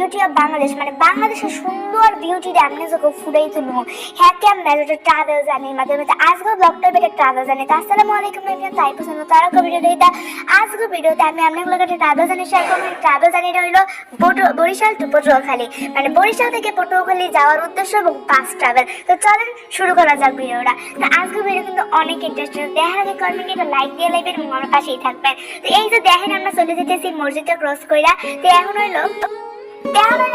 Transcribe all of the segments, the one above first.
Beauty of Bangladesh মানে বাংলাদেশের সুন্দর বিউটিটা আপনি যখন ফুটাই তুলবো হ্যাঁ কেমন একটা ট্রাভেল জার্নির মাধ্যমে তো আজকে ব্লগটা বেটে ট্রাভেল জার্নি তো আসসালামু আলাইকুম এভরিওয়ান তাই পছন্দ তারা ভিডিওটা এটা আজকে ভিডিওতে আমি আপনাদের একটা ট্রাভেল জার্নি শেয়ার করব। ট্রাভেল জার্নিটা হলো বরিশাল টু পটুয়াখালী মানে বরিশাল থেকে পটুয়াখালী যাওয়ার উদ্দেশ্য এবং বাস ট্রাভেল। তো চলেন শুরু করা যাক ভিডিওটা। তো আজকে ভিডিও কিন্তু অনেক ইন্টারেস্টিং, দেখার আগে কমেন্টে একটা লাইক দিয়ে লাইবেন এবং আমার পাশেই থাকবেন। তো এই যে দেখেন আমরা চলে যেতেছি মসজিদটা ক্রস কইরা। তো এখন হইলো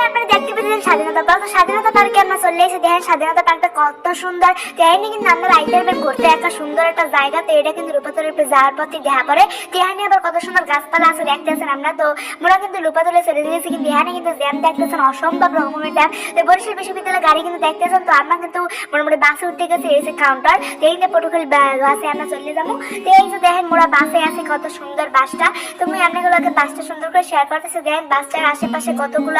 আপনারা দেখতে পেয়েছেন স্বাধীনতা পার্ক। স্বাধীনতা পার্কে আমরা চলে এসে দেখেন স্বাধীনতা পার্কটা কত সুন্দর। তেহানি কিন্তু আমরা আইতে পারবেন ঘুরতে একটা সুন্দর একটা জায়গা। তো এটা কিন্তু লুপাতলের যাওয়ার পথে দেখা পড়ে। তেহানি আবার কত সুন্দর গাছপালা আছে দেখতেছেন আমরা। তো আমরা কিন্তু লুপাতলে চলে যেতেছি কিন্তু এখানে কিন্তু জ্যাম দেখতেছেন অসম্ভব রকমের জ্যাম। তো বরিশাল বিশ্ববিদ্যালয়ের গাড়ি কিন্তু দেখতেছেন। তো আমরা কিন্তু মোটামুটি বাসে উঠতে গেছি এসে কাউন্টার। তো এই যে পটুয়াখালী বাসে আমরা চলে যাবো। তো এই যে দেখেন মোরা বাসে আছে কত সুন্দর বাসটা। তুমি আপনাগুলোকে বাসটা সুন্দর করে শেয়ার করতেছে। দেখেন বাসটার আশেপাশে কতগুলো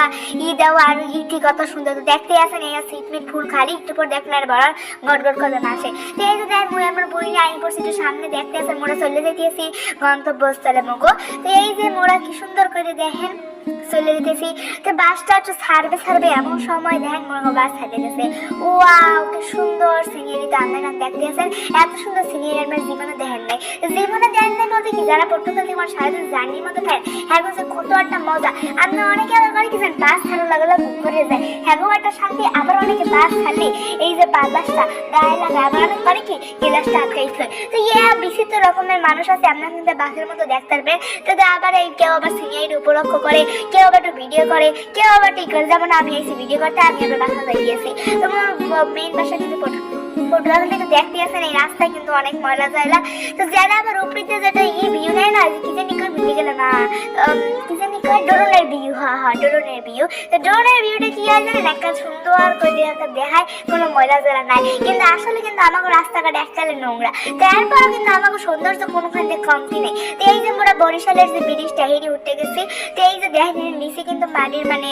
দেওয়া আর ইটি কত সুন্দর দেখতে আসেন। এই সিট মিট ফুল খালি একটু পর দেখলেন আর বড় গট গট করে আসে। তো এই যে দেখেন মুই আমার বই নিয়ে আইন পড়ছি একটু সামনে দেখতে আসেন মোরা চলে যেতেছি গন্তব্যস্থলে মগো। তো এই যে মোরা কি সুন্দর করে দেখেন চলে যেতেছি। তো বাসটা একটু ছাড়বে এমন সময় দেখেন মনে বাস ছাড়ে গেছে। ওয়াও কি সুন্দর সিনারি। তো আপনারা দেখতে আসেন এত সুন্দর সিনারি আমার জীবনে দেখেন নাই। জীবনে দেখেন নাই বলতে কি যারা পর্তুগালে আমার সারাদিন জার্নির মধ্যে থাকে হ্যাঁ বলছে কত একটা মজা। আপনি অনেকে আবার করে কি বাস ছাড়া লাগলে বুক করে যায় হ্যাঁ একটা শান্তি। আবার অনেকে বাস ছাড়লে এই যে বাসটা গায়ে লাগে আবার অনেক করে কি গ্লাসটা আটকাই থাকে। তো বিচিত্র রকমের মানুষ আছে আপনার কিন্তু বাসের মতো দেখতে পারবেন। তো আবার এই কেউ আবার সিনারির উপলক্ষ করে, কেউ আবার একটু ভিডিও করে, কেউ আবার ঠিক করে। যেমন আমি এসে ভিডিও করতে আমি আবার বাসা যাই গিয়েছি। তো আমার মেইন বাসা কিন্তু পটুয়াখালী কিন্তু দেখতে আসেন এই রাস্তায় কিন্তু অনেক ময়লা জায়গা। তো যারা আবার উপরিতে যেটা ভিউ নেয় না কি জানি করে ভিডিও গেল না কি জানি করে ড্রোনের ভিউ। হ্যাঁ ড্রোনের ভিউ। তো ড্রোনের ভিউটা কি হয় জানেন একটা সুন্দর করে একটা দেখায় কোনো ময়লা জায়গা নাই কিন্তু আসলে কিন্তু আমাকে রাস্তাঘাট এককালে নোংরা। তারপর কিন্তু আমাকে সৌন্দর্য কোনোখানে কমতি নেই। তো এই যে মোরা বরিশালের যে ব্রিজটা হেঁটে উঠতে গেছি। তো এই যে দেখেন নিচে কিন্তু মাটির মানে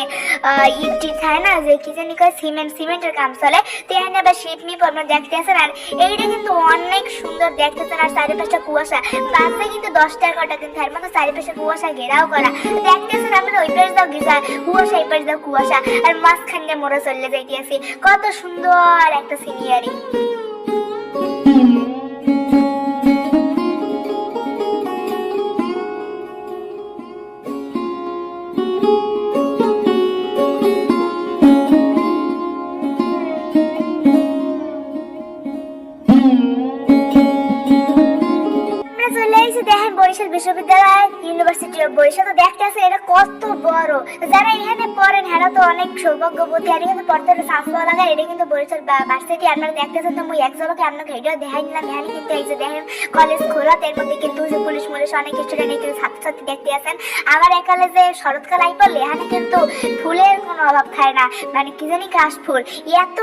ইটি থাকে না যে কি জানি করে সিমেন্টের কাম চলে। তো এখানে আবার শিপ মিপ আমরা দেখতে আসেন। আর এইটা কিন্তু অনেক সুন্দর দেখতেছেন। আর চারিপাশটা কুয়াশা বাসে কিন্তু 10-11টা কিন্তু তার মতো চারিপাশে কুয়াশা ঘেরাও করা দেখতেছেন। আমরা ওই পাশ দাও গিজা কুয়াশা এই পাশ দাও কুয়াশা আর মাঝখানে মোড়া চলে যাইতে আসি। কত সুন্দর একটা সিনারি। দেখেন বরিশাল বিশ্ববিদ্যালয় ইউনিভার্সিটি অফ বরিশাল। তো দেখতে আছে এটা কত বড়। যারা এখানে পড়েন হ্যাঁ তো অনেক সৌভাগ্যবতী। আর কিন্তু পড়তে হলে চান্স পাওয়া লাগে। এটা কিন্তু বরিশাল ভার্সিটি আপনারা দেখতেছেন। তো মুই এক জলকে আপনাকে এটা দেখাই নিলাম। এখানে কিন্তু এই যে দেখেন কলেজ খোলা এর মধ্যে কিন্তু যে পুলিশ মুলিশ অনেক স্টুডেন্ট কিন্তু ছাত্রছাত্রী দেখতে আসেন। আবার একালে যে শরৎকাল আই পড়লে এখানে কিন্তু ফুলের কোনো অভাব থাকে না মানে কি জানি কাশফুল এত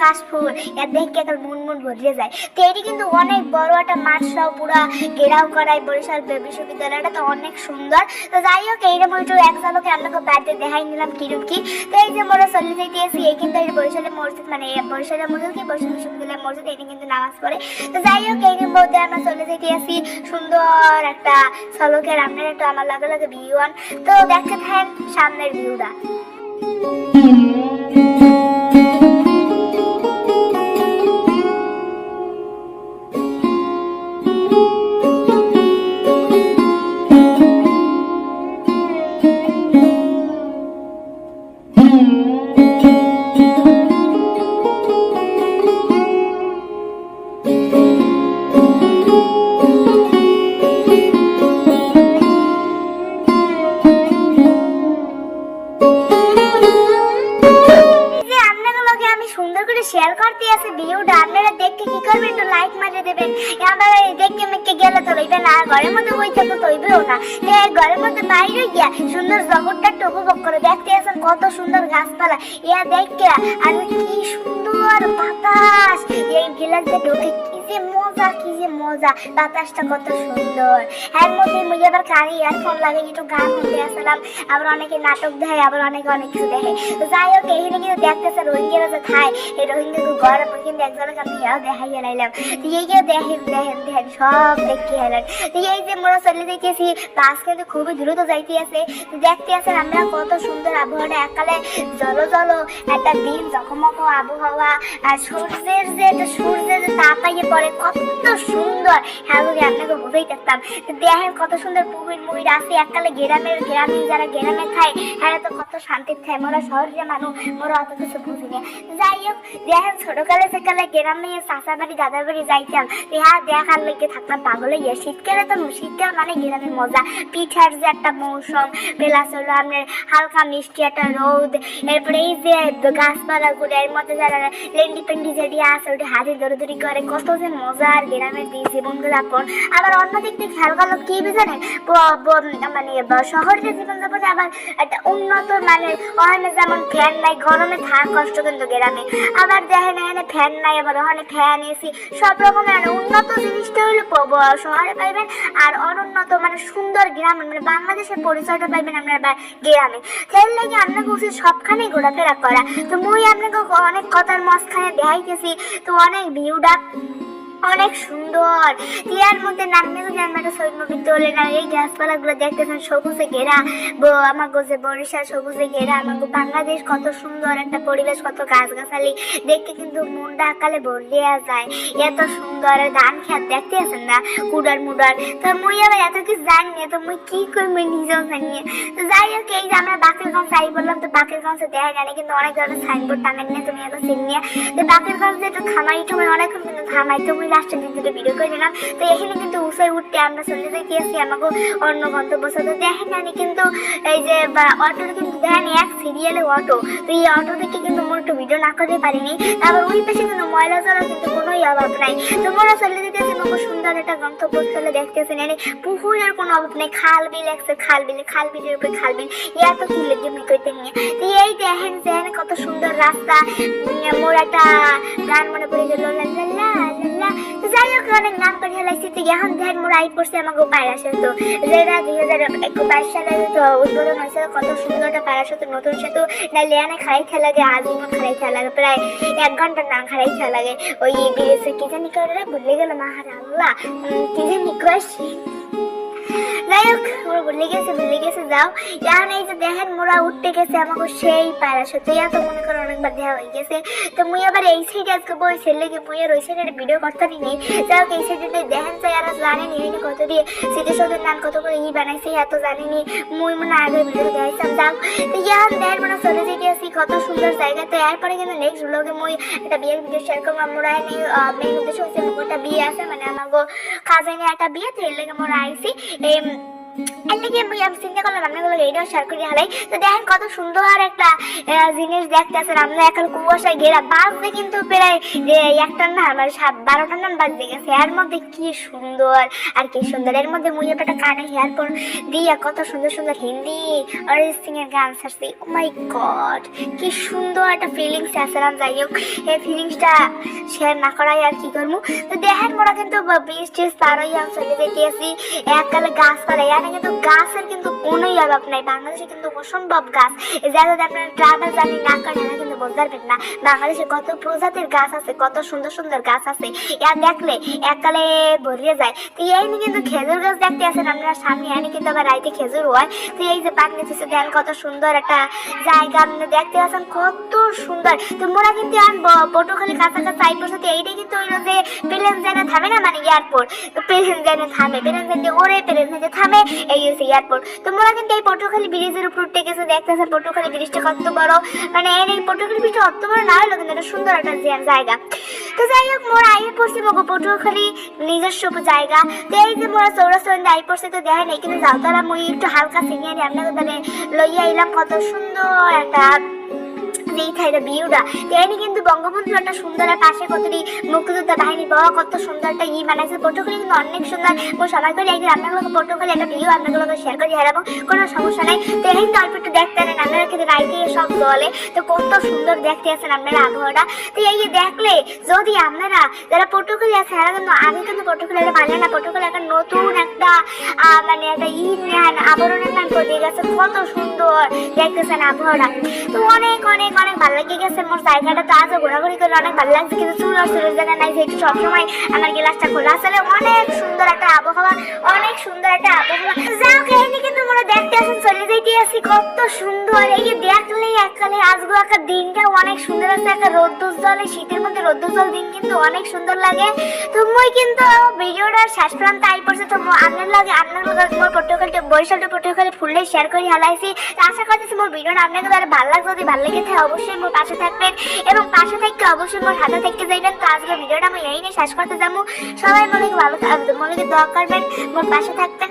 কাশফুল এর দেখে একটা মন ভরিয়ে যায়। তো এটি কিন্তু অনেক বড় একটা মাঠ সহ পুরা ঘেরাও করাই বরিশাল বিশ্ববিদ্যালয়টা। তো অনেক সুন্দর। তো যাই হোক এইরকম একটু এক ঝলকে আপনাকে বাড়িতে দেখাই নিলাম কিরম কি। তো এই যে মোরা চলে যাইতেছি এই কিন্তু বরিশালের মসজিদ মানে বরিশালের মসজিদ কি বরিশাল বিশ্ববিদ্যালয়ের মসজিদ এটা কিন্তু নামাজ পড়ে। তো যাই হোক এই মধ্যে আমরা চলে যাইতেছি সুন্দর একটা ঝলকের আপনার একটু আমার লাগে ভিউ অন। তো দেখতে থাকেন সামনের ভিউটা। শেয়ার করতে আছে ভিডিওটা আপনারা দেখতে কি করবেন একটু লাইক মারিয়ে দেবেন। আমরা দেখতে মেকে গেলে তো রইবে না ঘরের মধ্যে বই থাকো তো হইবেও না। ঘরের মধ্যে বাইরে গিয়া সুন্দর জগৎটা একটু উপভোগ করে দেখতে আসেন কত সুন্দর গাছপালা দেখে আর কি সুন্দর বাতাস এই গিলাসে ঢোকে কি যে মজা বাতাসটা কত সুন্দর। এর মধ্যে মুই আবার কানে ইয়ারফোন লাগে একটু গান শুনতে আসলাম। আবার অনেকে নাটক দেখে আবার অনেকে অনেক কিছু দেখে। তো যাই হোক এখানে কিন্তু দেখতেছে রোহিঙ্গারা যে খায় এই রোহিঙ্গা গরম কিন্তু একজনকে আমি ইয়াও দেখাইয়া লাইলাম। তো এই যে দেখেন সব দেখতে হেলেন। তো এই যে মোরা চলে যাইতেছি বাস কিন্তু খুবই দ্রুত যাইতে আছে। দেখতে আছেন আমরা কত সুন্দর আবহাওয়াটা একালে জলো জলো একটা দিন জকমক আবহাওয়া, আর সূর্যের যে তাপাইয়ে পড়ে কত সুন্দর। হ্যাঁ যদি আপনাকে বুঝেই থাকতাম দেখেন কত সুন্দর পুকুর মুহির আছে একালে গ্রামে যারা গ্রামে খায় হ্যাঁ তো কত শান্তির খায়। মোরা শহরের মানুষ মোরা অত কিছু বুঝি না। যাই হোক দেখেন ছোটকালে সেকালে গ্রামে চাষা বাড়ি দাদার বাড়ি যাইতাম, হ্যাঁ দেখার লেগে থাকতাম পাগল হইয়া। শীতকালে তো শীতকাল মানে গ্রামের মজা, পিঠার যে একটা মৌসুম, প্লাস হলো আপনার হালকা মিষ্টি একটা রোদ, এরপরে এই যে গাছপালা গুলো এর মধ্যে যারা লেন্ডি পেন্ডি যেটি আছে ওটি হাতে দৌড়ি করে কত যে মজার গ্রামের জীবন যাপন। আবার অন্যদিক দিয়ে খেয়াল করলো কি জানেন মানে শহরের জীবনযাপনে আবার একটা উন্নত মানের ওখানে যেমন ফ্যান নাই, গরমে থাকা কষ্ট কিন্তু গ্রামে। আবার দেখেন এখানে ফ্যান নাই, আবার ওখানে ফ্যান এসি সব রকমের উন্নত জিনিসটা হলো শহরে পাইবেন, আর অনুন্নত মানে সুন্দর গ্রামে মানে বাংলাদেশের পরিচয়টা পাইবেন আপনার গ্রামে। সেই লাগে আপনাকে উচিত সবখানেই ঘোরাফেরা করা। তো মুই আপনাকে অনেক কথার মাঝখানে দেখাইতেছি, তো অনেক ভিউটা অনেক সুন্দর। ইয়ার মধ্যে নামলে যদি আমরা সৈন্যবৃত্তি হলে না এই গাছপালা গুলো দেখতেছেন সবুজে ঘেরা, আমাকে যে বরিশাল সবুজে ঘেরা, আমাকে বাংলাদেশ কত সুন্দর একটা পরিবেশ, কত গাছগাছালি দেখতে কিন্তু মনটা আকালে ভরিয়া যায়। এত সুন্দর ধান খেত দেখতে আছেন না কুডার মুডার। তো মুই আবার এত কিছু জানি না, তো মুই কি করি মুই নিজেও জানি না। তো যাই হোক এই যে আমরা বাকেরগঞ্জ যাই বললাম, তো বাকেরগঞ্জে দেখা জানি কিন্তু অনেক ধরনের সাইনবোর্ড টাঙান নিয়ে তুমি এত চিন নিয়ে। তো বাকেরগঞ্জে একটু থামাই টুমাই অনেকক্ষণ কিন্তু থামাই টুমাই লাস্টের দিন থেকে ভিডিও করে নিলাম। তো এখানে কিন্তু উঁচে উঠতে আমরা চলে যাইতেছি আমাকে অন্য গন্তব্য। তো দেখেন আমি কিন্তু এই যে অটোটা কিন্তু দেখেন এক সিরিয়ালে অটো, তো এই অটো থেকে কিন্তু মোর একটু ভিডিও না করতে পারিনি। তারপর ওই পাশে কিন্তু ময়লা জলা কিন্তু কোনোই অভাব নাই। তো মোরা চলে যেতেছি খুব সুন্দর একটা গন্তব্যস্থলে দেখতেছেন এনে পুকুরের কোনো অভাব নেই, খাল বিল একছে খাল বিলের উপরে খাল বিল এত কি লেগে মিকইতে নিয়ে। তো এই দেখেন দেখেন কত সুন্দর রাস্তা। মোর একটা গান মনে পড়ে গেল লা লা। তো যাই হোক অনেক নাম করে হেলাইছি। তো এখন দেখেন মোরা আই পড়ছে আমাকে পায়রা সেতু, যেটা 2022 সালে তো উদ্বোধন হয়েছে। কত সুন্দর একটা পায়রা সেতু, নতুন সেতু না লেয়ানে খারাইতে লাগে, আজীবন খারাইতে লাগে, প্রায় 1 ঘন্টার নাম খারাইতে লাগে। ওই বিদেশে কি জানি করে ভুলে গেল মাহার আল্লাহ কি জানি কয়েছি। যাই হোক মোরা ভুলে গেছে যাও। এখন এই যে দেখেন মোরা উঠতে গেছে আমাকে সেই পায়রা সেতু, তো মনে করো অনেকবার দেওয়া হয়ে গেছে। তো মুই আবার এই সাইডে আজকে বই ছেলে গিয়ে মুই আর ওই সাইডে ভিডিও করতে নেই। যাই হোক এই সাইডে দেখেন চাই আর জানেনি এই কত দিয়ে স্মৃতিসৌধের নাম কত করে বানাইছে এত জানিনি, মুই মনে আগে ভিডিও দেখাইছিলাম। যাও তো এখন দেখেন মানে চলে যেতে আসি কত সুন্দর জায়গা। তো এরপরে কিন্তু নেক্সট ব্লগে মুই একটা বিয়ের ভিডিও শেয়ার করবো। মোরা মেন উদ্দেশ্য হচ্ছে একটা বিয়ে আছে, মানে আমাকে কাজিনে একটা বিয়ে, তো এর লেগে মোরা আইসি আমি চিন্তা করলাম আপনাগুলো এইটাও শেয়ার করি হালাই। তো দেখেন কত সুন্দর একটা জিনিস দেখতেছেন আমরা এখন কুয়াশায় ঘেরা। বাজতে কিন্তু প্রায় 1টার না মানে 12টার নাম বাজতে গেছে। এর মধ্যে কি সুন্দর আর কি সুন্দর, এর মধ্যে মুই একটা কানে হেয়ারফোন দিয়ে কত সুন্দর সুন্দর হিন্দি অরিজিৎ সিং এর গান ছাড়ছি। ও মাই গড কি সুন্দর একটা ফিলিংস আসলাম। যাই হোক এই ফিলিংসটা শেয়ার না করাই আর কি করবো। তো দেখেন মোরা কিন্তু ব্রিজ টিজ পার হইয়া চলে যেতে আসি এককালে গাছপালা। কিন্তু গাছের কিন্তু কোনোই অভাব নাই, বাংলাদেশে কিন্তু অসম্ভব গাছ। এই জায়গাতে আপনারা ট্রাভেল জার্নি না করেন না কিন্তু বুঝতে পারবেন না বাংলাদেশে কত প্রজাতির গাছ আছে, কত সুন্দর সুন্দর গাছ আছে। আর দেখলে এককালে ভরিয়ে যায়। তো এই কিন্তু খেজুর গাছ দেখতে আছেন আপনারা সামনে, এনে কিন্তু আবার রাইতে খেজুর হয়। তো এই যে পানি দিচ্ছে দেন কত সুন্দর একটা জায়গা আপনি দেখতে আছেন কত সুন্দর। তো মোরা কিন্তু পটুখালি কাছাকাছি আই পড়ছে। এইটাই কিন্তু হইলো যে প্লেন যেন থামে না মানে এয়ারপোর্ট, তো প্লেন যেন থামে, প্লেন যেন ওরে প্লেন যেন থামে এই হচ্ছে এয়ারপোর্ট। তো মোরা কিন্তু এই পটুখালি ব্রিজের উপর উঠে গেছে দেখতেছেন পটুখালি ব্রিজটা কত বড়, মানে এই পটুখালি ব্রিজটা অত বড় না হলো কিন্তু এটা সুন্দর একটা জায়গা। তো যাই হোক মোরা আই পড়ছি পটুখালি নিজস্ব জায়গা। তো এই যে মোরা চৌরাস্তা আই পড়ছে। তো দেখেন এখানে যাও তারা মুই একটু হালকা সিনিয়ে আপনাকে মানে লইয়া এলাম কত সুন্দর একটা ভিউটা। এনে কিন্তু বঙ্গবন্ধু একটা সুন্দর পাশে কতটি মুক্তিযোদ্ধা বাহিনী বড় কত সুন্দর একটা বানাইছে। পটুখালি কিন্তু অনেক সুন্দর। সবাই করে একদিন আপনাগুলোকে পটুখালি একটা ভিউ আপনাগুলোকে শেয়ার করে হারাবো, কোনো সমস্যা নাই। তো এই কিন্তু অল্প একটু দেখতে নেন আপনারা কিন্তু রাইতে সব জলে। তো কত সুন্দর দেখতে আছেন আপনারা আবহাওয়াটা। তো এই দেখলে যদি আপনারা যারা পটুখালি আছে এরা কিন্তু আগে কিন্তু পটুখালি মানে না, পটুখালি একটা নতুন একটা মানে একটা নেন আবরণের নাম করে গেছে। কত সুন্দর দেখতেছেন আবহাওয়াটা। তো অনেক অনেক অনেক ভালো লেগে গেছে মোর জায়গাটা। তো আজও ঘোরাঘুরি করে অনেক ভালো লাগছে, কিন্তু চুল আর চুলের জায়গা নাই যেহেতু সবসময় আমার গ্লাসটা খোলা। আসলে অনেক সুন্দর একটা আবহাওয়া, অনেক সুন্দর একটা আবহাওয়া। যাও কাহিনী কিন্তু মোরা দেখতে আসেন চলে যাইতে আছি কত সুন্দর, এই যে দেখলেই এককালে আজগো একটা দিনটা অনেক সুন্দর আছে, একটা রোদ্দুর জলে শীতের মধ্যে রোদ্দুর জল দিন কিন্তু অনেক সুন্দর লাগে। তো মই কিন্তু ভিডিওটা শেষ প্রান্ত আই পড়ছে, তো আপনার লাগে মোর পর্তুগালটা বরিশালটা পর্তুগালে ফুললে শেয়ার করে হালাইছি। তো আশা করতেছি মোর ভিডিওটা আপনাকে তাহলে ভালো লাগবে, যদি ভালো লেগে থাকে অবশ্যই মোর পাশে থাকবেন এবং পাশে থাকতে অবশ্যই মোর হাতে থাকতে যাইবেন। তো আজকে ভিডিওটা আমি এই নিয়ে শেষ করতে যাবো, সবাই মনে ভালো মনে দোয়া করবেন, মোর পাশে থাকবেন।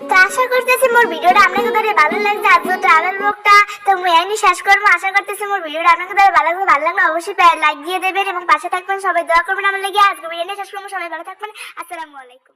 তো আশা করতেছি মোর ভিডিওটা আপনাকে ধরে ভালো লাগছে আজকে ট্রাভেল ব্লগটা, তো আমি এই নিয়ে শেষ করবো। আশা করতেছি মোর ভিডিওটা আপনাকে ধরে ভালো লাগলে অবশ্যই লাইক দিয়ে দেবেন এবং পাশে থাকবেন, সবাই দোয়া করবেন আমার লাগে। আজকে ভিডিও নিয়ে শেষ করবো, সবাই ভালো থাকবেন, আসসালামু আলাইকুম।